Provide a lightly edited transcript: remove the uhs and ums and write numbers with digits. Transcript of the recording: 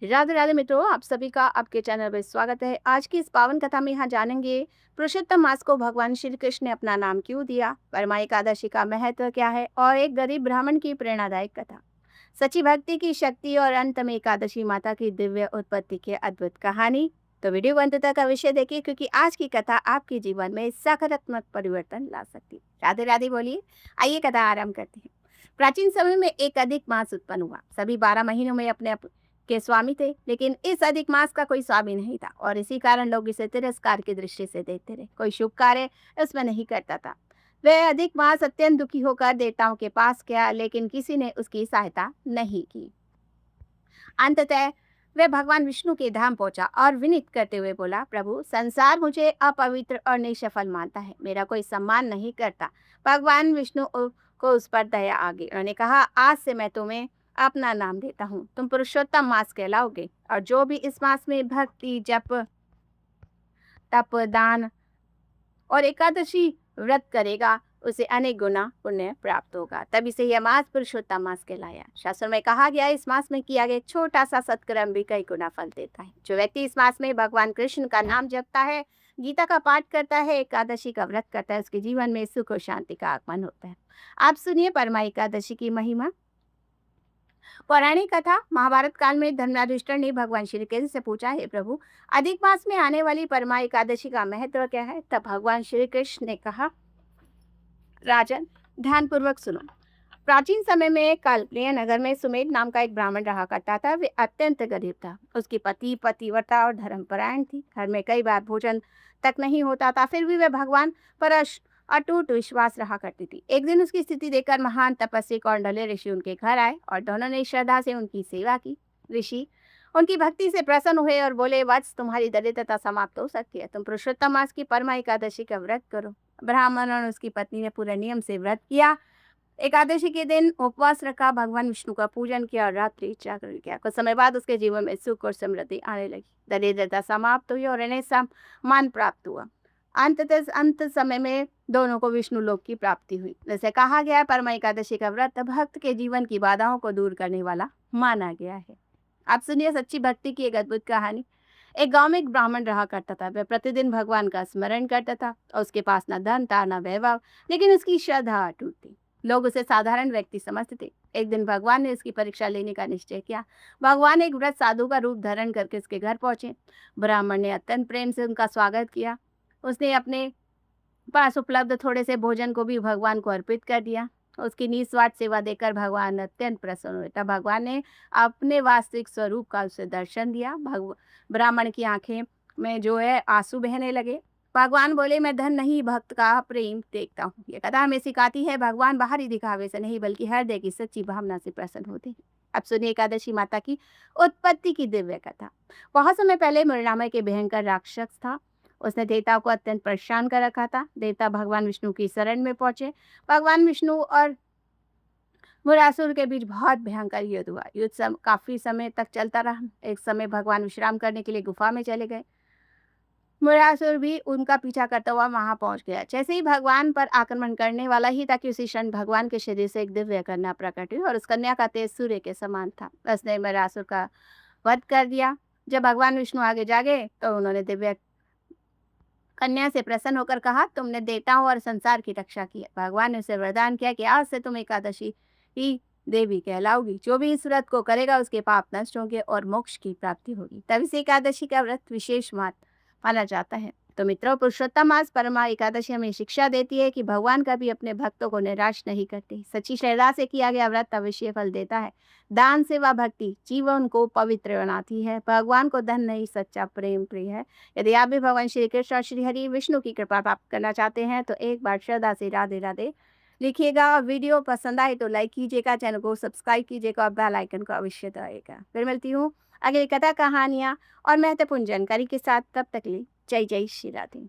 राधे राधे मित्रों, आप सभी का आपके चैनल में स्वागत है। आज की इस पावन कथा में यहाँ जानेंगे पुरुषोत्तम मास को भगवान श्री कृष्ण ने अपना नाम क्यों दिया, परमा एकादशी का महत्व क्या है और एक गरीब ब्राह्मण की प्रेरणादायक कथा। सच्ची भक्ति की शक्ति और अंत में एकादशी माता की दिव्य उत्पत्ति की अद्भुत कहानी। तो वीडियो को अंत तक अवश्य देखिए, क्योंकि आज की कथा आपके जीवन में सकारात्मक परिवर्तन ला सकती है। राधे राधे बोलिए। आइए कथा आरंभ करते हैं। प्राचीन समय में एक अधिक मास उत्पन्न हुआ। सभी 12 महीनों में अपने के स्वामी थे, लेकिन इस अधिक मास का कोई स्वामी नहीं था और इसी कारण लोग इसे तिरस्कार की दृष्टि से देखते रहे। कोई शुभ कार्य इसमें नहीं करता था। वह अधिक मास अत्यंत दुखी होकर देवताओं के पास गया, लेकिन किसी ने उसकी सहायता नहीं की। अंततः वह भगवान विष्णु के धाम पहुंचा और विनीत करते हुए बोला, प्रभु, संसार मुझे अपवित्र और निसफल मानता है, मेरा कोई सम्मान नहीं करता। भगवान विष्णु को उस पर दया आ गई। उन्होंने कहा, आज से मैं तुम्हें अपना नाम देता हूँ, तुम पुरुषोत्तम मास कहलाओगे और जो भी इस मास में भक्ति, जप, तप, दान और एकादशी व्रत करेगा, उसे अनेक गुना पुण्य प्राप्त होगा। तभी से यह मास पुरुषोत्तम मास कहलाया। शास्त्र में कहा गया, इस मास में किया गया एक छोटा सा सत्कर्म भी कई गुना फल देता है। जो व्यक्ति इस मास में भगवान कृष्ण का नाम जपता है, गीता का पाठ करता है, एकादशी का व्रत करता है, उसके जीवन में सुख और शांति का आगमन होता है। आप सुनिए परमा एकादशी की महिमा। पौराणिक कथा। महाभारत काल में धर्मराज युधिष्ठिर ने भगवान श्री कृष्ण से पूछा, हे प्रभु, अधिक मास में आने वाली परमा एकादशी का महत्व क्या है? तब भगवान श्री कृष्ण ने कहा, राजन, ध्यान पूर्वक सुनो। प्राचीन समय में कालप्रिय नगर में सुमेध नाम का एक ब्राह्मण रहा करता था। वे अत्यंत गरीब था। उसकी पति पतिव्रता और धर्मपरायण थी। घर में कई बार भोजन तक नहीं होता था, फिर भी वह भगवान पर अटूट विश्वास रहा करती थी। एक दिन उसकी स्थिति देखकर महान तपस्वी कौंडल्य ऋषि उनके घर आए और दोनों ने श्रद्धा से उनकी सेवा की। ऋषि उनकी भक्ति से प्रसन्न हुए और बोले, वत्स, तुम्हारी दरिद्रता समाप्त हो सकती है, तुम पुरुषोत्तम मास की परमा एकादशी का व्रत करो। ब्राह्मण और उसकी पत्नी ने पूरे नियम से व्रत किया। एकादशी के दिन उपवास रखा, भगवान विष्णु का पूजन किया और रात्रि जागरण किया। कुछ समय बाद उसके जीवन में सुख और समृद्धि आने लगी। दरिद्रता समाप्त हुई और इन्हें सम्मान प्राप्त हुआ। अंत समय में दोनों को विष्णु लोक की प्राप्ति हुई। जैसे कहा गया है, परमा एकादशी का व्रत भक्त के जीवन की बाधाओं को दूर करने वाला माना गया है। आप सुनिए सच्ची भक्ति की एक अद्भुत कहानी। एक गांव में एक ब्राह्मण रहा करता था। वह प्रतिदिन भगवान का स्मरण करता था और उसके पास न धन था न वैभव, लेकिन उसकी श्रद्धा अटूट थी। लोग उसे साधारण व्यक्ति समझते थे। एक दिन भगवान ने उसकी परीक्षा लेने का निश्चय किया। भगवान एक व्रत साधु का रूप धारण करके उसके घर पहुंचे। ब्राह्मण ने अत्यंत प्रेम से उनका स्वागत किया। उसने अपने पास उपलब्ध थोड़े से भोजन को भी भगवान को अर्पित कर दिया। उसकी निस्वार्थ सेवा देकर भगवान अत्यंत प्रसन्न हुए। तब भगवान ने अपने वास्तविक स्वरूप का उसे दर्शन दिया। ब्राह्मण की आंखें में जो है आंसू बहने लगे। भगवान बोले, मैं धन नहीं, भक्त का प्रेम देखता हूँ। ये कथा हमें सिखाती है, भगवान बाहरी दिखावे से नहीं बल्कि हृदय की सच्ची भावना से प्रसन्न होते हैं। अब सुनिए एकादशी माता की उत्पत्ति की दिव्य कथा। बहुत समय पहले मृणामय के भयंकर राक्षस था। उसने देवताओं को अत्यंत परेशान कर रखा था। देवता भगवान विष्णु की शरण में पहुंचे। भगवान विष्णु और मुरासुर के बीच बहुत भयंकर युद्ध हुआ। काफी समय तक चलता रहा। एक समय भगवान विश्राम करने के लिए गुफा में चले गए। मुरासुर भी उनका पीछा करता हुआ वहां पहुंच गया। जैसे ही भगवान पर आक्रमण करने वाला ही था कि उसी क्षण भगवान के शरीर से एक दिव्य कन्या प्रकट हुई और उस कन्या का तेज सूर्य के समान था। उसने मुरासुर का वध कर दिया। जब भगवान विष्णु आगे जागे तो उन्होंने दिव्य कन्या से प्रसन्न होकर कहा, तुमने देवताओं और संसार की रक्षा की है। भगवान ने उसे वरदान किया कि आज से तुम एकादशी ही देवी कहलाओगी। जो भी इस व्रत को करेगा उसके पाप नष्ट होंगे और मोक्ष की प्राप्ति होगी। तभी से एकादशी का व्रत विशेष माना जाता है। तो मित्रों, पुरुषोत्तम मास परमा एकादशी हमें शिक्षा देती है कि भगवान कभी अपने भक्तों को निराश नहीं करते। सच्ची श्रद्धा से किया गया व्रत अवश्य फल देता है। दान, सेवा, भक्ति जीवन को पवित्र बनाती है। भगवान को धन नहीं, सच्चा प्रेम प्रिय है। यदि आप भी भगवान श्री कृष्ण और श्री हरि विष्णु की कृपा प्राप्त करना चाहते हैं तो एक बार श्रद्धा से राधे राधे लिखिएगा। वीडियो पसंद आए तो लाइक कीजिएगा, चैनल को सब्सक्राइब कीजिएगा और बेल आइकन को अवश्य दबाइएगा। फिर मिलती हूँ अगली कथा, कहानियाँ और महत्वपूर्ण जानकारी के साथ। तब तक के लिए जय जय श्री राधे।